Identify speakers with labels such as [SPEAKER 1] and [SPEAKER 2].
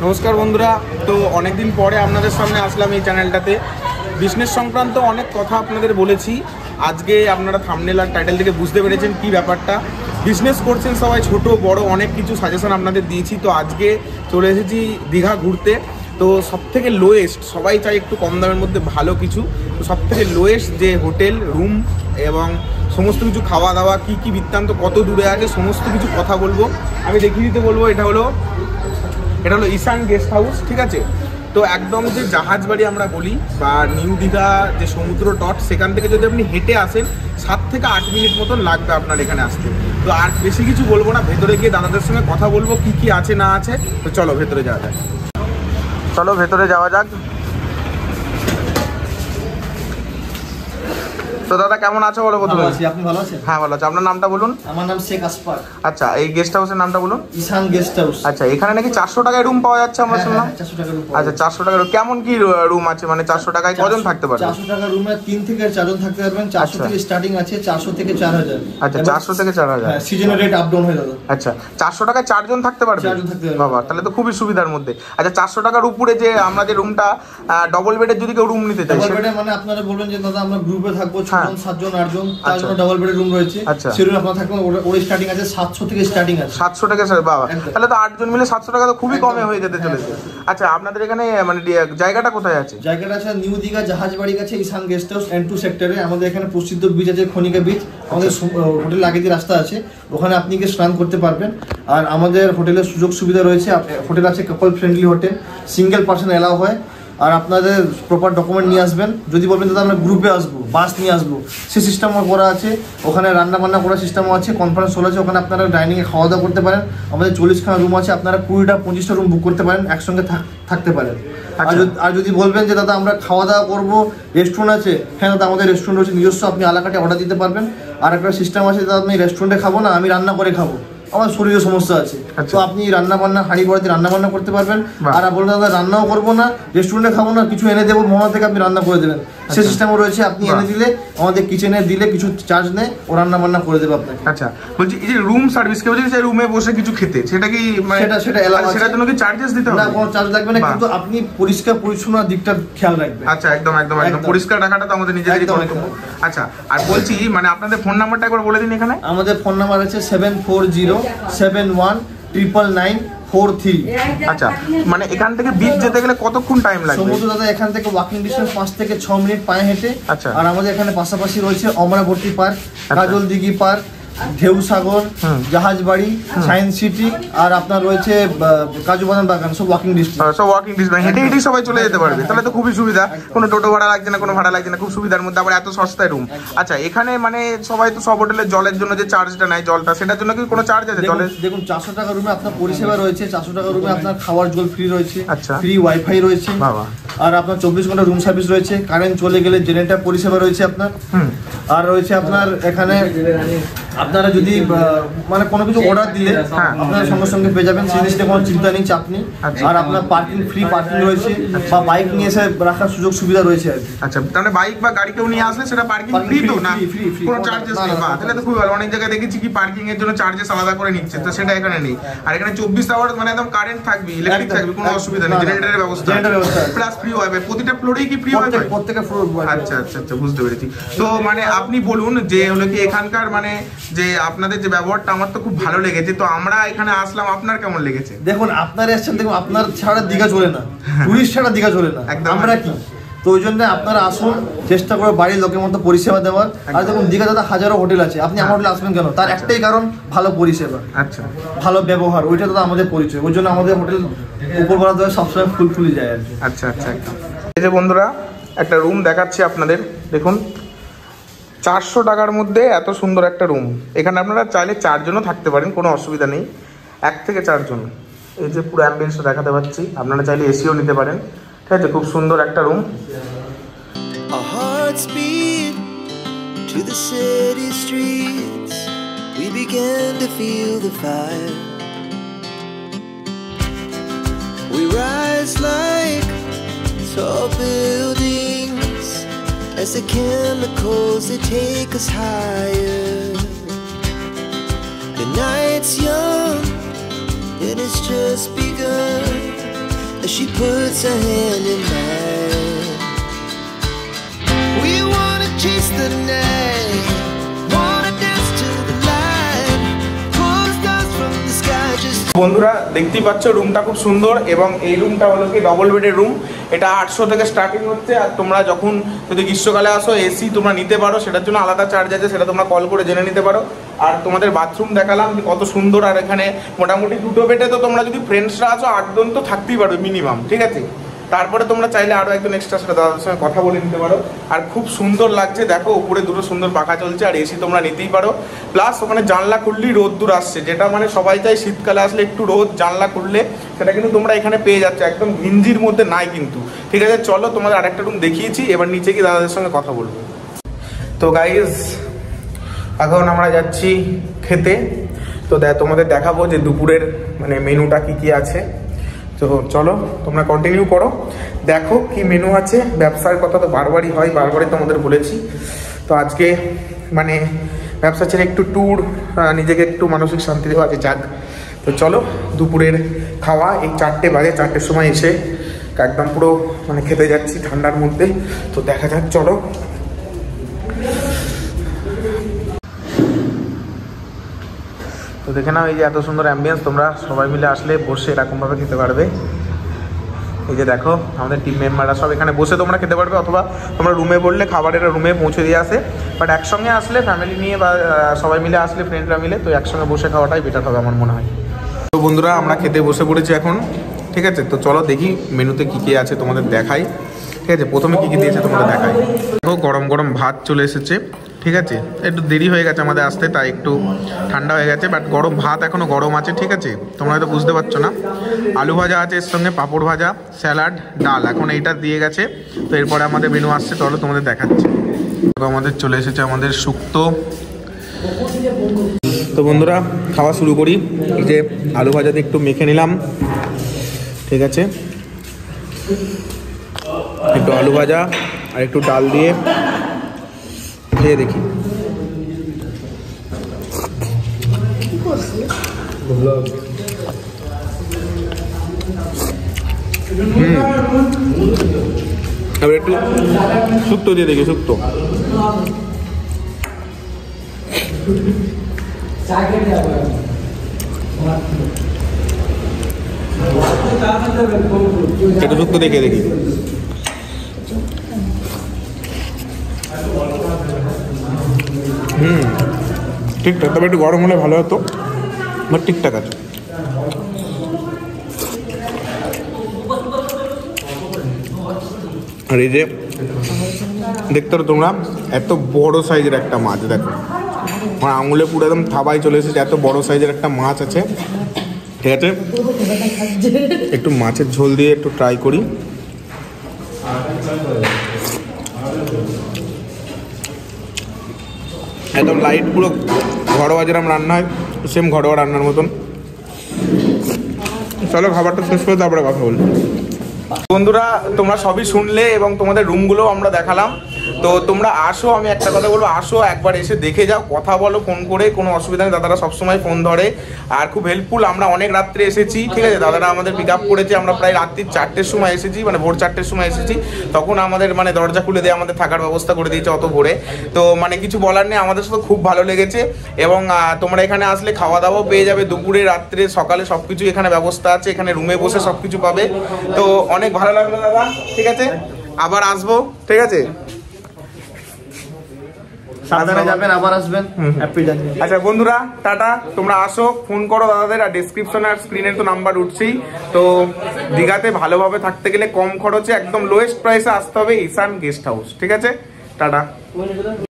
[SPEAKER 1] নমস্কার বন্ধুরা, তো অনেকদিন পরে আপনাদের সামনে আসলাম এই চ্যানেলটাতে। বিজনেস সংক্রান্ত অনেক কথা আপনাদের বলেছি। আজকে আপনারা থাম্বনেল আর টাইটেল থেকে বুঝতে পেরেছেন কি ব্যাপারটা। বিজনেস করছেন সবাই, ছোট বড় অনেক কিছু সাজেশন আপনাদের দিয়েছি। তো আজকে চলে এসেছি দীঘা ঘুরতে। তো সবথেকে লোয়েস্ট, সবাই চাই একটু কম দামের মধ্যে ভালো কিছু। তো সবথেকে লোয়েস্ট যে হোটেল রুম এবং সমস্ত কিছু খাওয়া দাওয়া কী কী বৃত্তান্ত, কত দূরে আছে, সমস্ত কিছু কথা বলবো। আমি দেখিয়ে দিতে বলবো। এটা হলো ঈশান গেস্ট হাউস, ঠিক আছে? তো একদম যে জাহাজ বাড়ি আমরা বলি বা নিউ দীঘা যে সমুদ্র তট, সেখান থেকে যদি আপনি হেঁটে আসেন 7 থেকে 8 মিনিট মতন লাগবে আপনার এখানে আসতে। তো আর বেশি কিছু বলবো না, ভেতরে গিয়ে দাদাদের সঙ্গে কথা বলবো কি কি আছে না আছে। তো চলো ভেতরে যাওয়া যাক। চলো ভেতরে যাওয়া যাক। তো দাদা কেমন আছো বলো প্রথমে?
[SPEAKER 2] আপনি ভালো আছেন?
[SPEAKER 1] হ্যাঁ ভালো আছি। আপনার নামটা বলুন।
[SPEAKER 2] আমার নাম শেখ আসফাক।
[SPEAKER 1] আচ্ছা, এই গেস্ট হাউসের নামটা বলুন।
[SPEAKER 2] ঈশান গেস্ট হাউস।
[SPEAKER 1] আচ্ছা, এখানে নাকি 400 টাকায় রুম পাওয়া যাচ্ছে আমরা শুনলাম।
[SPEAKER 2] 400 টাকা রুম।
[SPEAKER 1] আচ্ছা, 400 টাকার কেমন কি রুম আছে? মানে 400 টাকায় কজন থাকতে পারবে?
[SPEAKER 2] 400 টাকা রুমে 3 থেকে 4 জন থাকতে পারবেন। 400 থেকে স্টার্টিং আছে, 400 থেকে 4000।
[SPEAKER 1] আচ্ছা, 400 থেকে 4000।
[SPEAKER 2] হ্যাঁ, সিজনের রেট আপ ডাউন হয়ে যাবে।
[SPEAKER 1] আচ্ছা, 400 টাকায় 4 জন থাকতে পারবে?
[SPEAKER 2] 4 জন থাকতে পারবে।
[SPEAKER 1] বাবা, তাহলে তো খুবই সুবিধার মধ্যে। আচ্ছা, 400 টাকার উপরে যে আমরা যে রুমটা ডবল বেডের যদি কেউ রুম নিতে চাই,
[SPEAKER 2] ডবল বেডে মানে আপনারা বলবেন যে দাদা আমরা গ্রুপে থাকবো 6 জন 7 জন 8 জন, তার জন্য ডবল বেডের রুম রয়েছে। সেরকম আপনারা থাকবেন, ওর স্টার্টিং আছে 700 থেকে স্টার্টিং আছে। 700
[SPEAKER 1] টাকা স্যার? বাবা, তাহলে তো 8 জন মিলে 700 টাকা তো খুবই কমে হয়ে যেতে চলেছে। আচ্ছা, আপনাদের এখানে মানে জায়গাটা কোথায় আছে?
[SPEAKER 2] জায়গাটা আছে নিউ দীঘা জাহাজ বাড়ি কাছে, ঈশান গেস্ট হাউস N2 সেক্টরে। আমাদের এখানে প্রসিদ্ধ বিচ আছে খনিকা বিচ। আমাদের হোটেল আগে যে রাস্তা আছে ওখানে আপনি গিয়ে স্নান করতে পারবেন। আর আমাদের হোটেলের সুযোগ সুবিধা রয়েছে। হোটেল আছে কাপল friendly hotel, single person allow হয়। আর আপনাদের প্রপার ডকুমেন্ট নিয়ে আসবেন। যদি বলবেন দাদা আমরা গ্রুপে আসবো, বাস নিয়ে আসবো, সে সিস্টেমও করা আছে। ওখানে রান্না বান্না করার সিস্টেমও আছে, কনফারেন্স হল আছে। ওখানে আপনারা ডাইনিংয়ে খাওয়া দাওয়া করতে পারেন। আমাদের 40খানা রুম আছে, আপনারা 20টা 25টা রুম বুক করতে পারেন, একসঙ্গে থাকতে পারেন। আর যদি বলবেন যে দাদা আমরা খাওয়া দাওয়া করবো, রেস্টুরেন্ট আছে, হ্যাঁ দাদা আমাদের রেস্টুরেন্ট রয়েছে নিজস্ব, আপনি আলাকাটে অর্ডার দিতে পারবেন। আর একটা সিস্টেম আছে দাদা আমি রেস্টুরেন্টে খাবো না, আমি রান্না করে খাবো, আমার শরীরের সমস্যা আছে, তো আপনি রান্না বান্না হাঁড়ি পড়াতে রান্না বান্না করতে পারবেন। আর বলুন দাদা রান্নাও করবো না, রেস্টুরেন্টে খাবো না, কিছু এনে দেবো মহা থেকে, আপনি রান্না করে দেবেন, সেই সিস্টেমও রয়েছে। আপনি এনে দিলে আমাদের কিচেনে দিলে কিছু চার্জ নেই, ও রান্না বান্না করে দেবে আপনাকে।
[SPEAKER 1] আচ্ছা, বলছি এই যে রুম সার্ভিস, কেউ যদি রুমে বসে কিছু খেতে, সেটা কি সেটার জন্য কি চার্জেস দিতে হবে?
[SPEAKER 2] না, কোনো চার্জ লাগবে না, কিন্তু আপনি পরিষ্কার পরিচ্ছন্ন দিকটা খেয়াল রাখবেন।
[SPEAKER 1] আচ্ছা, একদম একদম একদম পরিষ্কার রাখাটা তো আমাদের নিজেদেরই কর্তব্য। আচ্ছা, আর বলছি মানে আপনাদের ফোন নাম্বারটা একবার বলে দিন এখানে।
[SPEAKER 2] আমাদের ফোন নাম্বার আছে 7407199443।
[SPEAKER 1] আচ্ছা, মানে এখান থেকে বিচ যেতে গেলে কতক্ষণ টাইম লাগবে?
[SPEAKER 2] সমুদ্র দাদা এখান থেকে ওয়াকিং ডিস্টেন্স 5 থেকে 6 মিনিট পায়ে হেঁটে।
[SPEAKER 1] আচ্ছা,
[SPEAKER 2] আর আমাদের এখানে পাশাপাশি রয়েছে অমরাবতী পার্ক, কাজল দিঘি পার্ক, ঢেউ সাগর, জাহাজ বাড়ি, সায়েন্স সিটি, আর আপনার রয়েছে কাজু বাদাম বাগান, সব ওয়াকিং ডিস্টেন্স।
[SPEAKER 1] সব ওয়াকিং ডিস্টেন্স, হেঁটে হেঁটেই সবাই চলে যেতে পারবে। তাহলে তো খুবই সুবিধা, কোনো টোটো ভাড়া লাগছে না, কোনো ভাড়া লাগছে না, খুব সুবিধার মধ্যে, আবার এত সস্তায় রুম। আচ্ছা, এখানে মানে সবাই তো সব হোটেলে জলের জন্য যে চার্জটা নেয়, জলটা সেটার জন্য কি কোনো চার্জ আছে? জলের
[SPEAKER 2] দেখুন 400 টাকা রুমে আপনার পরিষেবা রয়েছে। 400 টাকা রুমে আপনার খাওয়ার জল ফ্রি রয়েছে,
[SPEAKER 1] আচ্ছা,
[SPEAKER 2] ফ্রি ওয়াইফাই রয়েছে, আর আপনার 24 ঘন্টা রুম সার্ভিস রয়েছে, কারেন্ট চলে গেলে জেনারেটর পরিষেবা রয়েছে আপনার। আর রয়েছে আপনার এখানে আপনারা যদি মানে কোনো কিছু অর্ডার দিলে আপনারা সঙ্গে সঙ্গে পেয়ে যাবেন, সেই জিনিসটা কোনো চিন্তা নেই, চাপ নেই। আর আপনার পার্কিং ফ্রি পার্কিং রয়েছে, বা বাইক নিয়ে এসে রাখার সুযোগ সুবিধা রয়েছে আর কি।
[SPEAKER 1] আচ্ছা, তাহলে বাইক বা গাড়ি কেউ নিয়ে আসলে সেটা পার্কিং ফ্রি তো না? কোনো চার্জেস নেই? বাহ, তাহলে তো খুবই ভালো। অনেক জায়গায় দেখেছি কি পার্কিং এর জন্য চার্জেস আলাদা করে নিচ্ছে, তো সেটা এখানে নেই। আর এখানে 24 আওয়ার মানে একদম কারেন্ট থাকবে, ইলেকট্রিক থাকবে, কোনো অসুবিধা নেই, জেনারেটরের ব্যবস্থা প্লাস ফ্রি ওয়াইফাই। প্রতিটা ফ্লোরেই কি ফ্রি ওয়াইফাই?
[SPEAKER 2] প্রত্যেকটা ফ্লোর।
[SPEAKER 1] আচ্ছা আচ্ছা আচ্ছা, বুঝতে পেরেছি। তো মানে আপনি বলুন যে হলো কি এখানকার মানে যে আপনাদের যে ব্যবহারটা আমার তো খুব ভালো লেগেছে। তো আমরা এখানে আসলাম, আপনার কেমন লেগেছে?
[SPEAKER 2] দেখুন আপনারা এসেছেন, দেখুন আপনার ছাড়া দীঘা চলে না, টুরিস্ট ছাড়া দীঘা চলে না, আমরা কি, তো ওই জন্য আপনারা আসুন, চেষ্টা করো বাড়ির লোকের মতো পরিষেবা দেওয়ার। আর দেখুন দীঘা দাদা হাজারো হোটেল আছে, আপনি আমার হোটেলে আসবেন কেন? তার একটাই কারণ, ভালো পরিষেবা, আচ্ছা ভালো ব্যবহার, ওইটা দাদা আমাদের পরিচয়। ওই জন্য আমাদের হোটেল উপরবেলা দেওয়া সবসময় ফুলফুলি যায় আর কি।
[SPEAKER 1] আচ্ছা আচ্ছা, একদম। এই যে বন্ধুরা একটা রুম দেখাচ্ছি আপনাদের, দেখুন 400 টাকার মধ্যে এত সুন্দর একটা রুম। এখানে আপনারা চাইলে 4 জনও থাকতে পারেন, কোনো অসুবিধা নেই, 1 থেকে 4 জন। এই যে পুরো অ্যাম্বিয়েন্সটা দেখাতে পাচ্ছি, আপনারা চাইলে এসিও নিতে পারেন, ঠিক আছে? খুব সুন্দর একটা room.
[SPEAKER 3] Our hearts beat to the city streets. We began to feel the fire. We rise like tall buildings as the chemicals they take us higher. The night's young and it's just begun. as she puts her hand in mine. We wanna chase the night, wanna dance to the light, pull stars from the sky just.
[SPEAKER 1] বন্ধুরা দেখতেই পাচ্ছ রুমটা খুব সুন্দর এবং এই রুমটা হলো কি ডবল বেডের রুম। এটা 800 থেকে স্টার্টিং হচ্ছে। আর তোমরা যখন যদি গ্রীষ্মকালে আসো এসি তোমরা নিতে পারো, সেটার জন্য আলাদা চার্জ আছে, সেটা তোমরা কল করে জেনে নিতে পারো। আর তোমাদের বাথরুম দেখালাম কত সুন্দর। আর এখানে মোটামুটি 2টো বেডে তো তোমরা যদি ফ্রেন্ডসরা আছো 8 জন তো থাকতেই পারবে মিনিমাম, ঠিক আছে। তারপরে তোমরা চাইলে আরও একজন এক্সট্রা সেটা দাদার সঙ্গে কথা বলে নিতে পারো। আর খুব সুন্দর লাগছে, দেখো উপরে 2টো সুন্দর পাখা চলছে আর এসি তোমরা নিতেই পারো। প্লাস ওখানে জানলা খুললেই রোদ্দুর আসছে, যেটা মানে সবাই চাই শীতকালে আসলে একটু রোদ জানলা খুললে, সেটা কিন্তু তোমরা এখানে পেয়ে যাচ্ছ, একদম ঘিঞ্জির মধ্যে নাই কিন্তু। ঠিক আছে, চলো তোমাদের আরেকটা রুম দেখিয়েছি, এবার নিচে গিয়ে দাদাদের সঙ্গে কথা বলবো। তো গাইজ এখন আমরা যাচ্ছি খেতে। তো তোমাদের দেখাবো যে দুপুরের মানে মেনুটা কি কি আছে। তো চলো তোমরা কন্টিনিউ করো, দেখো কি মেনু আছে। ব্যবসার কথা তো বারবারই হয়, বারবারই তোমাদের বলেছি। তো আজকে মানে ব্যবসা ছেড়ে একটু ট্যুর, নিজেকে একটু মানসিক শান্তি দেওয়া আছে, যাক। তো চলো দুপুরের খাওয়া এই 4টে বাজে, 4টের সময় এসে একদম পুরো মানে খেতে যাচ্ছি ঠান্ডার মধ্যে। তো দেখা যাক, চলো। তো দেখে নাও এই যে এত সুন্দর অ্যাম্বিয়েন্স, তোমরা সবাই মিলে আসলে বসে এরকমভাবে খেতে পারবে। এই যে দেখো আমাদের টিম মেম্বাররা সব এখানে বসে তোমরা খেতে পারবে, অথবা তোমরা রুমে বললে খাবারের রুমে পৌঁছে দিয়ে আসে। বাট একসঙ্গে আসলে ফ্যামিলি নিয়ে বা সবাই মিলে আসলে ফ্রেন্ডরা মিলে, তো একসঙ্গে বসে খাওয়াটাই বেটার হবে আমার মনে হয়। তো বন্ধুরা আমরা খেতে বসে পড়েছি এখন, ঠিক আছে। তো চলো দেখি মেনুতে কী কী আছে তোমাদের দেখাই, ঠিক আছে। প্রথমে কী কী দিয়েছে তোমাদের দেখাই। দেখো গরম গরম ভাত চলে এসেছে, ঠিক আছে। একটু দেরি হয়ে গেছে আমাদের আসতে, তাই একটু ঠান্ডা হয়ে গেছে, বাট গরম ভাত এখনও গরম আছে, ঠিক আছে। তোমরা হয়তো বুঝতে পারছো না। আলু ভাজা আছে, এর সঙ্গে পাঁপড় ভাজা, স্যালাড, ডাল, এখন এইটা দিয়ে গেছে। তো এরপরে আমাদের মেনু আসছে, চলো তোমাদের দেখাচ্ছি। তো আমাদের চলে এসেছে আমাদের শুক্তো। তো বন্ধুরা খাওয়া শুরু করি। এই যে আলু ভাজাতে একটু মেখে নিলাম, ঠিক আছে। একটু আলু ভাজা আর একটু ডাল দিয়ে খেয়ে দেখি। এবার একটু শুক্তো দিয়ে দেখি, শুক্তো। একটু শুক্তো দেখে দেখি। ঠিকঠাক, তবে একটু গরম হলে ভালো হতো, বাট ঠিকঠাক আছে। আর এই যে দেখতে পারো তোমরা এত বড় সাইজের একটা মাছ, দেখো আমার আঙুলে পুরো একদম থাবায় চলে এসেছে, এত বড় সাইজের একটা মাছ আছে, ঠিক আছে। একটু মাছের ঝোল দিয়ে একটু ট্রাই করি। একদম লাইট, পুরো ঘরোয়া যেরকম রান্না হয় সেম ঘরোয়া রান্নার মতন। চলো খাবারটা শেষ করে তারপরে কথা বলবো। বন্ধুরা তোমরা সবই শুনলে এবং তোমাদের রুমগুলো আমরা দেখালাম। তো তোমরা আসো, আমি একটা কথা বলবো, আসো একবার এসে দেখে যাও, কথা বলো ফোন করে, কোনো অসুবিধা নেই। দাদারা সবসময় ফোন ধরে আর খুব হেল্পফুল। আমরা অনেক রাত্রে এসেছি, ঠিক আছে। দাদারা আমাদের পিক আপ করেছে, আমরা প্রায় রাত্রির 4টের সময় এসেছি, মানে ভোর 4টের সময় এসেছি। তখন আমাদের মানে দরজা খুলে দিয়ে আমাদের থাকার ব্যবস্থা করে দিয়েছে অত ভোরে। তো মানে কিছু বলার নেই, আমাদের সাথে খুব ভালো লেগেছে। এবং তোমরা এখানে আসলে খাওয়া দাওয়াও পেয়ে যাবে, দুপুরে রাত্রে সকালে সব কিছু এখানে ব্যবস্থা আছে। এখানে রুমে বসে সব কিছু পাবে। তো অনেক ভালো লাগলো দাদা, ঠিক আছে। আবার আসবো, ঠিক আছে।
[SPEAKER 2] সাবধানে যাবেন, আবার আসবেন। Happy journey.
[SPEAKER 1] আচ্ছা বন্ধুরা টাটা, তোমরা আসো, ফোন করো দাদাদের। আর ডেসক্রিপশনে আর স্ক্রিনে তো নাম্বার উঠছেই। তো দীঘাতে ভালোভাবে থাকতে গেলে কম খরচে একদম লোয়েস্ট প্রাইসে আসতে হবে ঈশান গেস্ট হাউস, ঠিক আছে। টাটা।